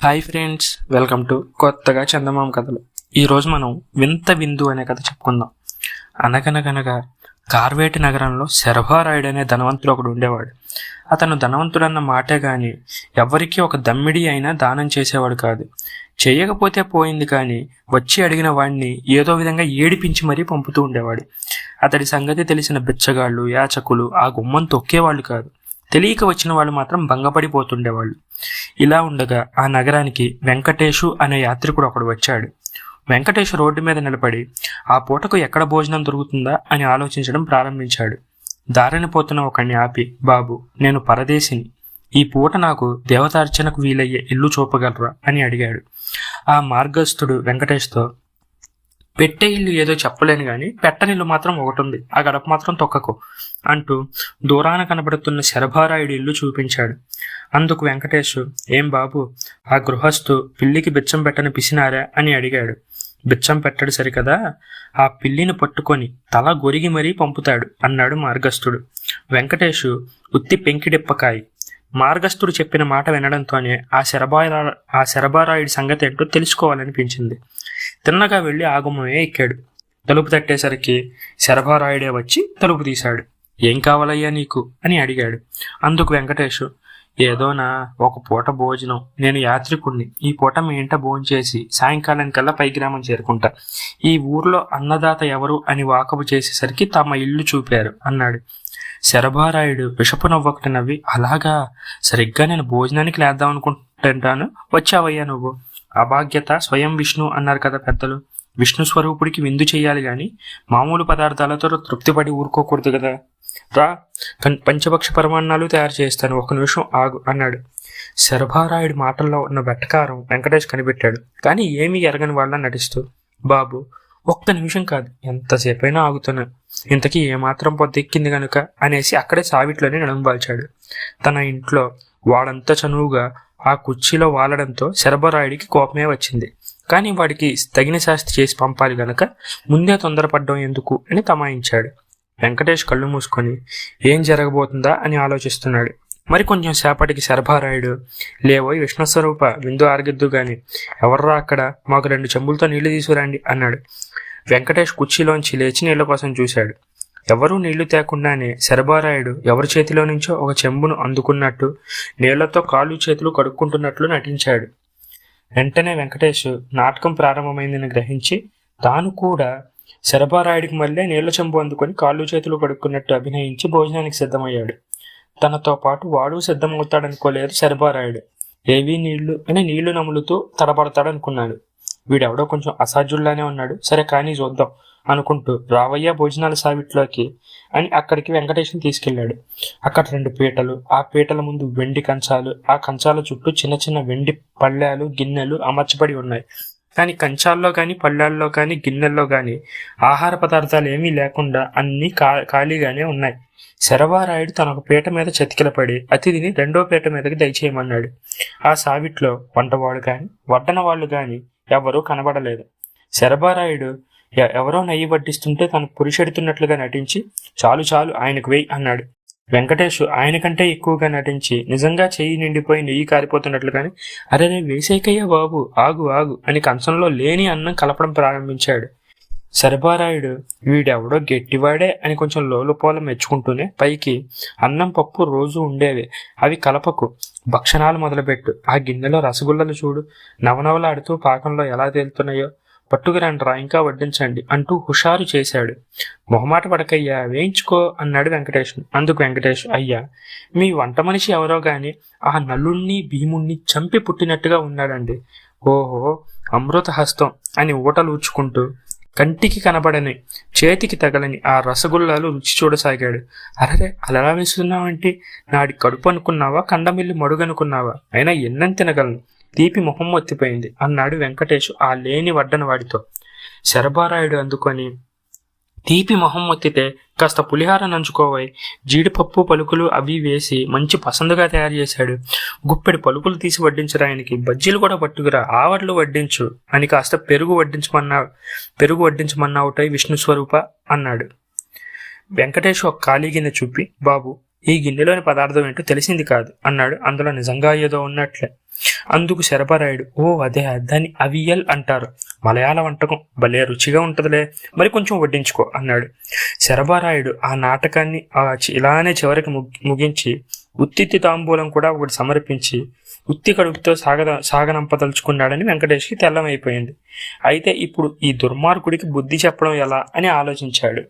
Hi friends, welcome to కొత్తగా చందమామ కథలు. ఈరోజు మనం వింత విందు అనే కథ చెప్పుకుందాం. అనగనగనగా కార్వేటి నగరంలో శరభారాయుడు అనే ధనవంతుడు ఒకడు ఉండేవాడు. అతను ధనవంతుడన్న మాటే గాని ఎవరికీ ఒక దమ్మిడి అయినా దానం చేసేవాడు కాదు. చేయకపోతే పోయింది, కానీ వచ్చి అడిగిన వాడిని ఏదో విధంగా ఏడిపించి మరీ పంపుతూ ఉండేవాడు. అతడి సంగతి తెలిసిన బిచ్చగాళ్ళు, యాచకులు ఆ గుమ్మం తొక్కేవాళ్ళు కాదు. తెలియక వచ్చిన వాళ్ళు మాత్రం భంగపడిపోతుండేవాళ్ళు. ఇలా ఉండగా ఆ నగరానికి వెంకటేశు అనే యాత్రికుడు ఒకడు వచ్చాడు. వెంకటేశు రోడ్డు మీద నిలబడి ఆ పూటకు ఎక్కడ భోజనం దొరుకుతుందా అని ఆలోచించడం ప్రారంభించాడు. దారిని పోతున్న ఒకడిని ఆపి, బాబు, నేను పరదేశిని, ఈ పూట నాకు దేవతార్చనకు వీలయ్యే ఇల్లు చూపగలరా అని అడిగాడు. ఆ మార్గస్థుడు వెంకటేష్తో, పెట్టే ఇల్లు ఏదో చెప్పలేను గాని పెట్టనిల్లు మాత్రం ఒకటి ఉంది, ఆ గడప మాత్రం తొక్కకు అంటూ దూరాన కనబడుతున్న శరభారాయుడి ఇల్లు చూపించాడు. అందుకు వెంకటేశు, ఏం బాబు, ఆ గృహస్థు పిల్లికి బిచ్చం పెట్టని పిసినారా అని అడిగాడు. బిచ్చం పెట్టడు సరికదా, ఆ పిల్లిని పట్టుకొని తల గొరిగి మరీ పంపుతాడు అన్నాడు మార్గస్థుడు. వెంకటేశు ఉత్తి పెంకిడిప్పకాయి. మార్గస్థుడు చెప్పిన మాట వినడంతోనే ఆ శరభారాయుడి సంగతి ఏంటో తెలుసుకోవాలనిపించింది. తిన్నగా వెళ్ళి ఆగుమమే ఎక్కాడు. తలుపు తట్టేసరికి శరభారాయుడే వచ్చి తలుపు తీశాడు. ఏం కావాలయ్యా నీకు అని అడిగాడు. అందుకు వెంకటేశు, ఏదోనా ఒక పూట భోజనం, నేను యాత్రికుణ్ణి, ఈ పూట మీ ఇంట భోంచేసి సాయంకాలానికల్లా పై గ్రామం చేరుకుంటా. ఈ ఊర్లో అన్నదాత ఎవరు అని వాకబు చేసేసరికి తమ ఇల్లు చూపారు అన్నాడు. శరభారాయుడు విషపు నవ్వొకటి నవ్వి, అలాగా, సరిగ్గా నేను భోజనానికి లేద్దాం అనుకుంటుంటాను, వచ్చావయ్యా నువ్వు. అభాగ్యత స్వయం విష్ణు అన్నారు కదా పెద్దలు. విష్ణు స్వరూపుడికి విందు చెయ్యాలి గాని మామూలు పదార్థాలతో తృప్తిపడి ఊరుకోకూడదు కదా. రా, పంచభక్ష పరమాన్నాలు తయారు చేస్తాను, ఒక నిమిషం ఆగు అన్నాడు. శరభారాయుడి మాటల్లో ఉన్న వెటకారం వెంకటేష్ కనిపెట్టాడు. కానీ ఏమీ ఎరగని వాళ్ళ నటిస్తూ, బాబు, ఒక్క నిమిషం కాదు, ఎంతసేపైనా ఆగుతున్నా, ఇంతకీ ఏమాత్రం పొద్దెక్కింది గనుక అనేసి అక్కడే సావిట్లోనే నడుంబాల్చాడు. తన ఇంట్లో వాడంతా చనువుగా ఆ కుర్చీలో వాలడంతో శరభారాయుడికి కోపమే వచ్చింది. కానీ వాడికి తగిన శాస్తి చేసి పంపాలి గనక ముందే తొందరపడ్డం ఎందుకు అని తమాయించాడు. వెంకటేష్ కళ్ళు మూసుకొని ఏం జరగబోతుందా అని ఆలోచిస్తున్నాడు. మరి కొంచెం సేపటికి శరభారాయుడు, లేవోయ్ విష్ణుస్వరూప, విందు ఆరగిద్దు గాని, ఎవర్రా అక్కడ, మాకు 2 చెంబులతో నీళ్లు తీసుకురండి అన్నాడు. వెంకటేష్ కుర్చీలోంచి లేచి నీళ్ల కోసం చూశాడు. ఎవరూ నీళ్లు తేకుండానే శరభారాయుడు ఎవరి చేతిలో నుంచో ఒక చెంబును అందుకున్నట్టు నీళ్లతో కాళ్ళు చేతులు కడుక్కుంటున్నట్లు నటించాడు. వెంటనే వెంకటేష్ నాటకం ప్రారంభమైందని గ్రహించి తాను కూడా శరభారాయుడికి మళ్ళీ నీళ్ల చెంబు అందుకొని కాళ్ళు చేతులు కడుక్కున్నట్టు అభినయించి భోజనానికి సిద్ధమయ్యాడు. తనతో పాటు వాడు సిద్ధమవుతాడనుకోలేదు శరభారాయుడు. ఏవీ నీళ్లు అని నీళ్లు నములుతూ తడబడతాడనుకున్నాడు. వీడెవడో కొంచెం అసాధ్యుల్లానే ఉన్నాడు, సరే కానీ చూద్దాం అనుకుంటూ రావయ్య భోజనాల సావిట్లోకి అని అక్కడికి వెంకటేశ్ని తీసుకెళ్లాడు. అక్కడ 2 పీటలు, ఆ పీటల ముందు వెండి కంచాలు, ఆ కంచాల చుట్టూ చిన్న చిన్న వెండి పళ్ళాలు, గిన్నెలు అమర్చబడి ఉన్నాయి. కానీ కంచాల్లో కానీ పళ్ళాల్లో కానీ గిన్నెల్లో కానీ ఆహార పదార్థాలు ఏమీ లేకుండా అన్నీ ఖాళీగానే ఉన్నాయి. శరభారాయుడు తన ఒక పీట మీద చతికిలపడి అతిథిని 2వ పీట మీదకి దయచేయమన్నాడు. ఆ సావిట్లో వంటవాడు కానీ వడ్డన వాళ్ళు కానీ ఎవరూ కనబడలేదు. శరభారాయుడు ఎవరో నెయ్యి వడ్డిస్తుంటే తను పురుషెడుతున్నట్లుగా నటించి, చాలు చాలు, ఆయనకు వెయ్యి అన్నాడు. వెంకటేష్ ఆయన కంటే ఎక్కువగా నటించి నిజంగా చెయ్యి నిండిపోయి నెయ్యి కారిపోతున్నట్లుగాని, అరే వేసేకయ్యా బాబు, ఆగు ఆగు అని కంచంలో లేని అన్నం కలపడం ప్రారంభించాడు. శరభారాయుడు వీడెవడో గట్టివాడే అని కొంచెం లోలుపోల మెచ్చుకుంటూనే పైకి, అన్నం పప్పు రోజు ఉండేవే, అవి కలపకు, భక్షణాలు మొదలుపెట్టు, ఆ గిన్నెలో రసగుల్లలు చూడు, నవనవలాడుతూ పాకంలో ఎలా తేలుతున్నాయో, పట్టుకురండ్రా, ఇంకా వడ్డించండి అంటూ హుషారు చేశాడు. మొహమాట పడకయ్యా, వేయించుకో అన్నాడు వెంకటేష్. అందుకు వెంకటేష్, అయ్యా, మీ వంట మనిషి ఎవరో గాని ఆ నలుణ్ణి భీముణ్ణి చంపి పుట్టినట్టుగా ఉన్నాడండి. ఓహో, అమృత హస్తం అని ఊటలు ఊచుకుంటూ కంటికి కనబడని, చేతికి తగలని ఆ రసగుల్లాలు రుచి చూడసాగాడు. అరరే, అలరా వేస్తున్నావంటే నాడి కడుపు అనుకున్నావా, కండమిల్లి మడుగనుకున్నావా, అయినా ఎన్నం తినగలను, తీపి మొహం ఒత్తిపోయింది అన్నాడు వెంకటేష్ ఆ లేని వడ్డన వాడితో. శరభారాయుడు అందుకొని, తీపి మొహం ఒత్తితే కాస్త పులిహార నంచుకోవై, జీడిపప్పు పలుకులు అవి వేసి మంచి పసందుగా తయారు చేశాడు. గుప్పెడి పలుకులు తీసి వడ్డించరా, ఆయనకి బజ్జీలు కూడా పట్టుకురా, ఆవడ్లు వడ్డించు అని కాస్త పెరుగు వడ్డించమన్నావుటై విష్ణు స్వరూప అన్నాడు. వెంకటేష్ ఒక ఖాళీ గిన్నె చూపి, బాబు, ఈ గిన్నెలోని పదార్థం ఏంటో తెలిసింది కాదు అన్నాడు అందులో నిజంగా ఏదో ఉన్నట్లే. అందుకు శరభరాయుడు, ఓ అదే, దాన్ని అవియల్ అంటారు, మలయాళ వంటకం, భలే రుచిగా ఉంటదిలే, మరి కొంచెం వడ్డించుకో అన్నాడు. శరభరాయుడు ఆ నాటకాన్ని ఇలానే చివరికి ముగించి ఉత్తిత్తి తాంబూలం కూడా ఒకటి సమర్పించి ఉత్తి కడుపుతో సాగనంపదలుచుకున్నాడని వెంకటేష్కి తెల్లమైపోయింది. అయితే ఇప్పుడు ఈ దుర్మార్గుడికి బుద్ధి చెప్పడం ఎలా అని ఆలోచించాడు.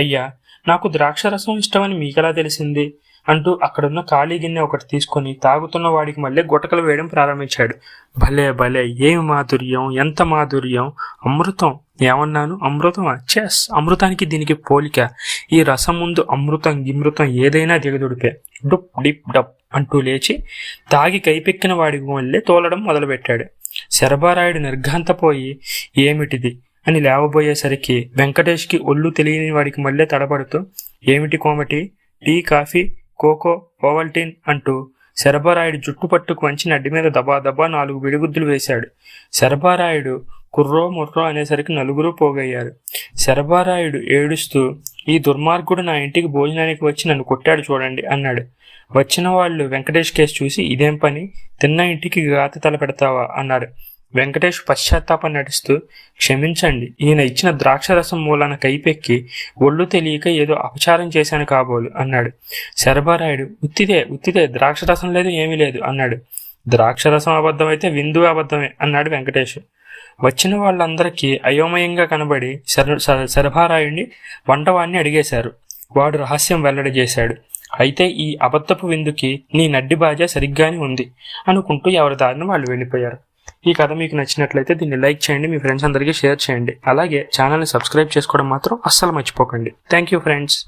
అయ్యా, నాకు ద్రాక్షరసం ఇష్టమని మీకెలా తెలిసింది అంటూ అక్కడున్న ఖాళీ గిన్నె ఒకటి తీసుకుని తాగుతున్న వాడికి మళ్ళీ గుటకలు వేయడం ప్రారంభించాడు. భలే భలే, ఏమి మాధుర్యం, ఎంత మాధుర్యం, అమృతం. ఏమన్నాను, అమృతం? చెస్, అమృతానికి దీనికి పోలిక. ఈ రసం ముందు అమృతం గిమృతం ఏదైనా దిగదుడిపే. డుప్ డిప్ డప్ అంటూ లేచి తాగి కైపెక్కిన వాడికి మళ్ళీ తోలడం మొదలుపెట్టాడు. శరభరాయుడు నిర్ఘాంతపోయి ఏమిటిది అని లేవబోయేసరికి వెంకటేష్కి ఒళ్ళు తెలియని వాడికి మళ్ళీ తడబడుతూ, ఏమిటి కోమటి, టీ, కాఫీ, కోకో, ఓవల్టీన్ అంటూ శరభరాయుడు జుట్టు పట్టుకు వంచి నడ్డి మీద దబా దబా 4 విడిగుద్దులు వేశాడు. శరభరాయుడు కుర్రో ముర్రో అనేసరికి నలుగురు పోగయ్యారు. శరభరాయుడు ఏడుస్తూ, ఈ దుర్మార్గుడు నా ఇంటికి భోజనానికి వచ్చి నన్ను కొట్టాడు చూడండి అన్నాడు. వచ్చిన వాళ్ళు వెంకటేష్ కేసు చూసి, ఇదేం పని, తిన్న ఇంటికి గాతి తల పెడతావా అన్నాడు. వెంకటేష్ పశ్చాత్తాపం నటిస్తూ, క్షమించండి, ఈయన ఇచ్చిన ద్రాక్షరసం మూలాన కైపెక్కి ఒళ్ళు తెలియక ఏదో అపచారం చేశాను కాబోలు అన్నాడు. శరభరాయుడు, ఉత్తిదే, ద్రాక్షరసం లేదు, ఏమీ లేదు అన్నాడు. ద్రాక్షరసం అబద్ధం అయితే విందు అబద్ధమే అన్నాడు వెంకటేష్. వచ్చిన వాళ్ళందరికీ అయోమయంగా కనబడి శరభరాయుడిని వంటవాణ్ణి అడిగేశారు. వాడు రహస్యం వెల్లడి చేశాడు. అయితే ఈ అబద్ధపు విందుకి నీ నడ్డి బాజా సరిగ్గానే ఉంది అనుకుంటూ ఎవరి దారిని వాళ్ళు వెళ్ళిపోయారు. ఈ కథ మీకు నచ్చినట్లయితే దీన్ని లైక్ చేయండి, మీ ఫ్రెండ్స్ అందరికీ షేర్ చేయండి. అలాగే ఛానల్ని సబ్స్క్రైబ్ చేసుకోవడం మాత్రం అస్సలు మర్చిపోకండి. Thank you friends.